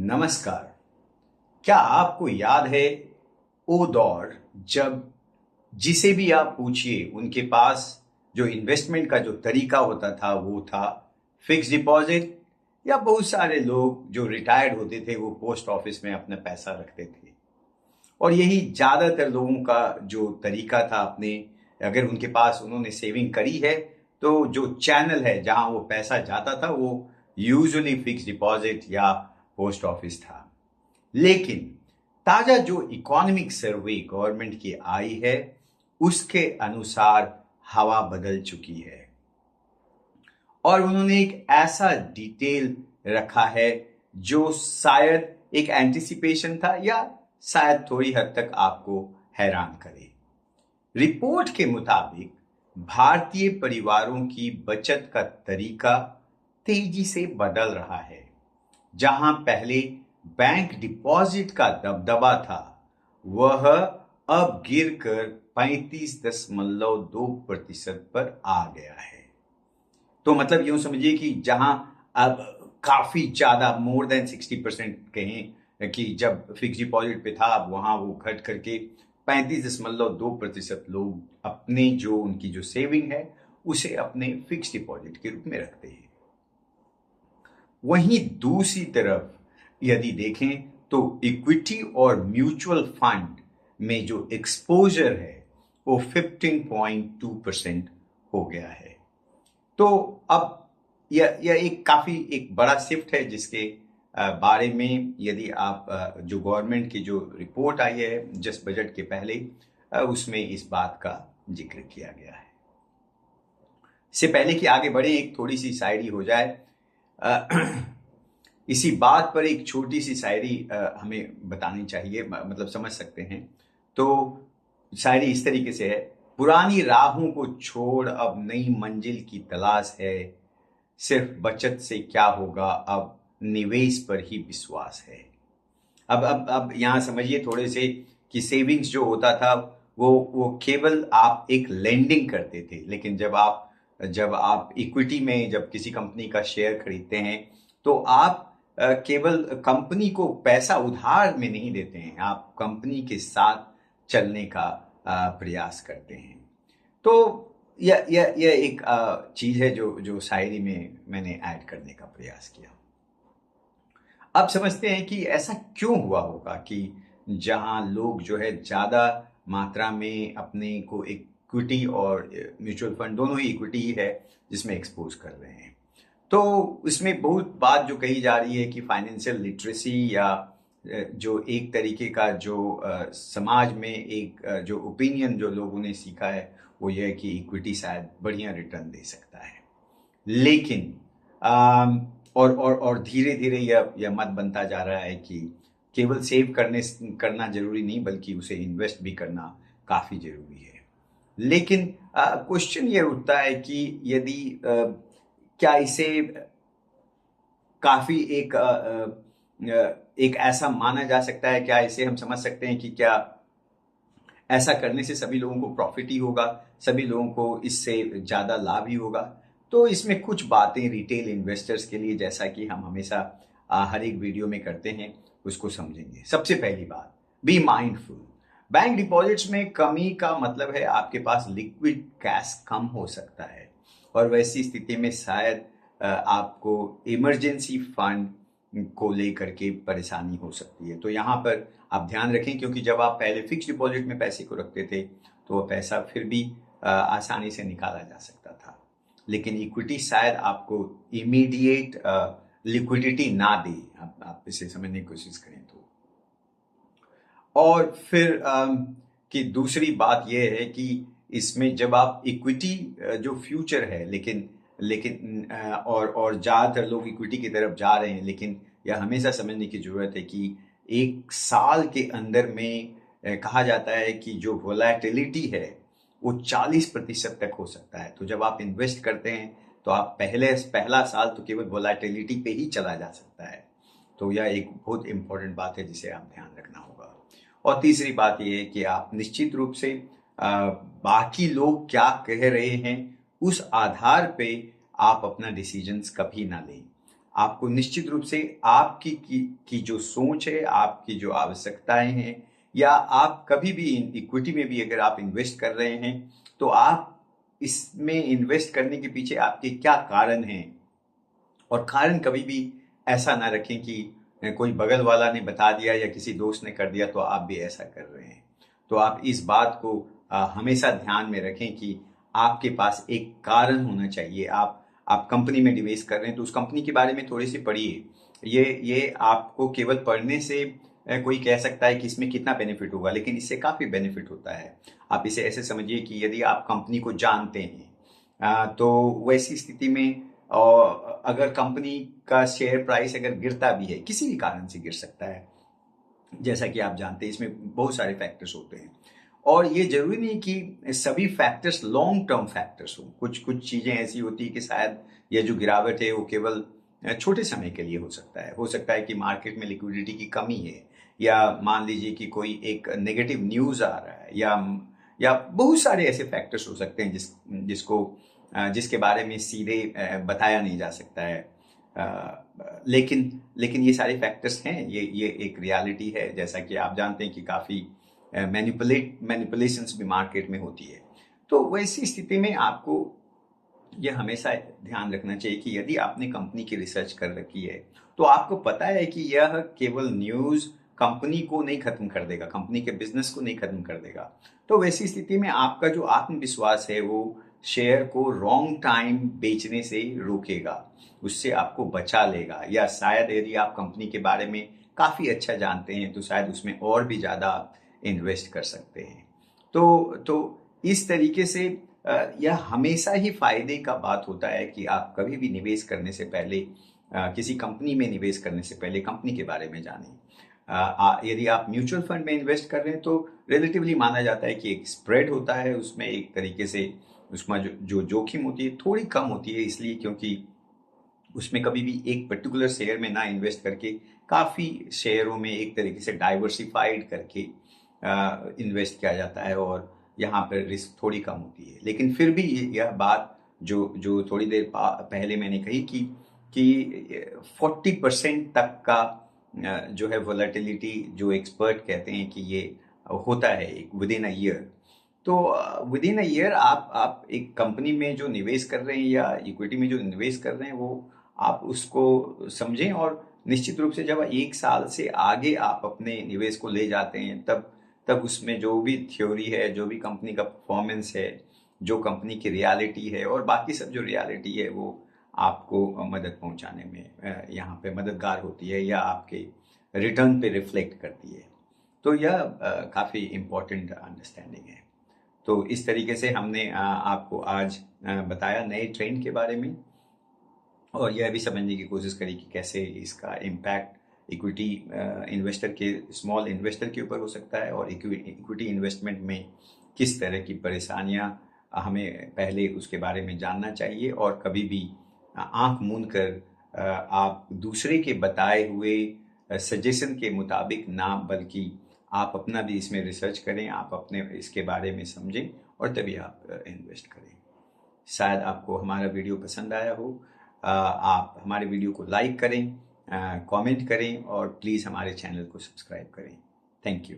नमस्कार। क्या आपको याद है वो दौर जब जिसे भी आप पूछिए उनके पास जो इन्वेस्टमेंट का जो तरीका होता था वो था फिक्स डिपॉजिट, या बहुत सारे लोग जो रिटायर्ड होते थे वो पोस्ट ऑफिस में अपना पैसा रखते थे। और यही ज्यादातर लोगों का जो तरीका था। अपने अगर उनके पास उन्होंने सेविंग करी है तो जो चैनल है जहां वो पैसा जाता था वो यूजुअली फिक्स डिपॉजिट या पोस्ट ऑफिस था। लेकिन ताजा जो इकोनॉमिक सर्वे गवर्नमेंट की आई है उसके अनुसार हवा बदल चुकी है और उन्होंने एक ऐसा डिटेल रखा है जो शायद एक एंटिसिपेशन था या शायद थोड़ी हद तक आपको हैरान करे। रिपोर्ट के मुताबिक भारतीय परिवारों की बचत का तरीका तेजी से बदल रहा है। जहां पहले बैंक डिपॉजिट का दबदबा था वह अब गिरकर 35.2% पर आ गया है। तो मतलब यूं समझिए कि जहां अब काफी ज्यादा मोर देन 60% कहें कि जब फिक्स डिपॉजिट पे था अब वहां वो घट करके 35.2% लोग अपने जो उनकी जो सेविंग है उसे अपने फिक्स डिपॉजिट के रूप में रखते हैं। वहीं दूसरी तरफ यदि देखें तो इक्विटी और म्यूचुअल फंड में जो एक्सपोजर है वो 15.2% हो गया है। तो अब यह एक काफी एक बड़ा शिफ्ट है जिसके बारे में यदि आप जो गवर्नमेंट की जो रिपोर्ट आई है जस्ट बजट के पहले उसमें इस बात का जिक्र किया गया है। इससे पहले कि आगे बढ़े एक थोड़ी सी शायरी हो जाए। इसी बात पर एक छोटी सी शायरी हमें बतानी चाहिए, मतलब समझ सकते हैं। तो शायरी इस तरीके से है। पुरानी राहों को छोड़ अब नई मंजिल की तलाश है, सिर्फ बचत से क्या होगा अब निवेश पर ही विश्वास है। अब यहाँ समझिए थोड़े से कि सेविंग्स जो होता था वो केवल आप एक लेंडिंग करते थे, लेकिन जब आप इक्विटी में जब किसी कंपनी का शेयर खरीदते हैं तो आप केवल कंपनी को पैसा उधार में नहीं देते हैं, आप कंपनी के साथ चलने का प्रयास करते हैं। तो यह एक चीज है जो शायरी में मैंने ऐड करने का प्रयास किया। अब समझते हैं कि ऐसा क्यों हुआ होगा कि जहां लोग जो है ज्यादा मात्रा में अपने को इक्विटी और म्यूचुअल फंड दोनों ही इक्विटी ही है जिसमें एक्सपोज कर रहे हैं। तो इसमें बहुत बात जो कही जा रही है कि फाइनेंशियल लिटरेसी या जो एक तरीके का जो समाज में एक जो ओपिनियन जो लोगों ने सीखा है वो यह है कि इक्विटी शायद बढ़िया रिटर्न दे सकता है। लेकिन और धीरे धीरे यह मत बनता जा रहा है कि केवल सेव करना जरूरी नहीं बल्कि उसे इन्वेस्ट भी करना काफी जरूरी है। लेकिन क्वेश्चन ये उठता है कि यदि क्या इसे काफी एक ऐसा माना जा सकता है, क्या इसे हम समझ सकते हैं कि क्या ऐसा करने से सभी लोगों को प्रॉफिट ही होगा, सभी लोगों को इससे ज्यादा लाभ ही होगा? तो इसमें कुछ बातें रिटेल इन्वेस्टर्स के लिए, जैसा कि हम हमेशा हर एक वीडियो में करते हैं, उसको समझेंगे। सबसे पहली बात, बी माइंडफुल। बैंक डिपॉजिट्स में कमी का मतलब है आपके पास लिक्विड कैश कम हो सकता है और वैसी स्थिति में शायद आपको इमरजेंसी फंड को लेकर के परेशानी हो सकती है। तो यहाँ पर आप ध्यान रखें, क्योंकि जब आप पहले फिक्स डिपॉजिट में पैसे को रखते थे तो वह पैसा फिर भी आसानी से निकाला जा सकता था, लेकिन इक्विटी शायद आपको इमीडिएट लिक्विडिटी ना दे। आप इसे समझने की कोशिश करें तो। और फिर कि दूसरी बात यह है कि इसमें जब आप इक्विटी जो फ्यूचर है, लेकिन और ज्यादातर लोग इक्विटी की तरफ जा रहे हैं, लेकिन यह हमेशा समझने की जरूरत है कि एक साल के अंदर में कहा जाता है कि जो वोलेटिलिटी है वो 40% तक हो सकता है। तो जब आप इन्वेस्ट करते हैं तो आप पहला साल तो केवल वोलेटिलिटी पे ही चला जा सकता है। तो यह एक बहुत इंपॉर्टेंट बात है जिसे आप ध्यान रखना होगा। और तीसरी बात यह है कि आप निश्चित रूप से बाकी लोग क्या कह रहे हैं उस आधार पे आप अपना डिसीजंस कभी ना लें। आपको निश्चित रूप से आपकी की जो सोच है, आपकी जो आवश्यकताएं हैं, या आप कभी भी इक्विटी में भी अगर आप इन्वेस्ट कर रहे हैं तो आप इसमें इन्वेस्ट करने के पीछे आपके क्या कारण हैं, और कारण कभी भी ऐसा ना रखें कि कोई बगल वाला ने बता दिया या किसी दोस्त ने कर दिया तो आप भी ऐसा कर रहे हैं। तो आप इस बात को हमेशा ध्यान में रखें कि आपके पास एक कारण होना चाहिए। आप कंपनी में निवेश कर रहे हैं तो उस कंपनी के बारे में थोड़ी सी पढ़िए। ये आपको केवल पढ़ने से कोई कह सकता है कि इसमें कितना बेनिफिट होगा, लेकिन इससे काफ़ी बेनिफिट होता है। आप इसे ऐसे समझिए कि यदि आप कंपनी को जानते हैं तो वैसी स्थिति में और अगर कंपनी का शेयर प्राइस अगर गिरता भी है, किसी भी कारण से गिर सकता है, जैसा कि आप जानते हैं इसमें बहुत सारे फैक्टर्स होते हैं, और ये जरूरी नहीं कि सभी फैक्टर्स लॉन्ग टर्म फैक्टर्स हो। कुछ कुछ चीजें ऐसी होती है कि शायद ये जो गिरावट है वो केवल छोटे समय के लिए हो सकता है कि मार्केट में लिक्विडिटी की कमी है, या मान लीजिए कि कोई एक नेगेटिव न्यूज आ रहा है, या बहुत सारे ऐसे फैक्टर्स हो सकते हैं जिसके बारे में सीधे बताया नहीं जा सकता है। लेकिन ये सारे फैक्टर्स हैं, ये एक रियलिटी है। जैसा कि आप जानते हैं कि काफ़ी मैनिपुलेशंस भी मार्केट में होती है। तो वैसी स्थिति में आपको यह हमेशा ध्यान रखना चाहिए कि यदि आपने कंपनी की रिसर्च कर रखी है तो आपको पता है कि यह केवल न्यूज़ कंपनी को नहीं खत्म कर देगा, कंपनी के बिजनेस को नहीं खत्म कर देगा। तो वैसी स्थिति में आपका जो आत्मविश्वास है वो शेयर को रॉन्ग टाइम बेचने से रोकेगा, उससे आपको बचा लेगा। या शायद यदि आप कंपनी के बारे में काफ़ी अच्छा जानते हैं तो शायद उसमें और भी ज़्यादा इन्वेस्ट कर सकते हैं। तो इस तरीके से यह हमेशा ही फायदे का बात होता है कि आप कभी भी निवेश करने से पहले, किसी कंपनी में निवेश करने से पहले कंपनी के बारे में जानें। यदि आप म्यूचुअल फंड में इन्वेस्ट कर रहे हैं तो रिलेटिवली माना जाता है कि एक स्प्रेड होता है, उसमें एक तरीके से उसमें जो जोखिम होती है थोड़ी कम होती है, इसलिए क्योंकि उसमें कभी भी एक पर्टिकुलर शेयर में ना इन्वेस्ट करके काफ़ी शेयरों में एक तरीके से डाइवर्सिफाइड करके इन्वेस्ट किया जाता है, और यहाँ पर रिस्क थोड़ी कम होती है। लेकिन फिर भी यह बात जो थोड़ी देर पहले मैंने कही कि 40% तक का जो है वोलेटिलिटी, जो एक्सपर्ट कहते हैं कि ये होता है विद इन अ ईयर। तो विद इन अ ईयर आप एक कंपनी में जो निवेश कर रहे हैं या इक्विटी में जो निवेश कर रहे हैं वो आप उसको समझें, और निश्चित रूप से जब 1 साल से आगे आप अपने निवेश को ले जाते हैं तब उसमें जो भी थ्योरी है, जो भी कंपनी का परफॉर्मेंस है, जो कंपनी की रियलिटी है और बाकी सब जो रियलिटी है वो आपको मदद पहुंचाने में यहाँ पे मददगार होती है, या आपके रिटर्न पे रिफ्लेक्ट करती है। तो यह काफ़ी इम्पोर्टेंट अंडरस्टैंडिंग है। तो इस तरीके से हमने आपको आज बताया नए ट्रेंड के बारे में, और यह भी समझने की कोशिश करी कि कैसे इसका इम्पैक्ट इक्विटी इन्वेस्टर के, स्मॉल इन्वेस्टर के ऊपर हो सकता है, और इक्विटी इन्वेस्टमेंट में किस तरह की परेशानियां हमें पहले उसके बारे में जानना चाहिए, और कभी भी आंख मूंद कर आप दूसरे के बताए हुए सजेशन के मुताबिक ना, बल्कि आप अपना भी इसमें रिसर्च करें, आप अपने इसके बारे में समझें और तभी आप इन्वेस्ट करें। शायद आपको हमारा वीडियो पसंद आया हो। आप हमारे वीडियो को लाइक करें, कमेंट करें, और प्लीज़ हमारे चैनल को सब्सक्राइब करें। Thank you.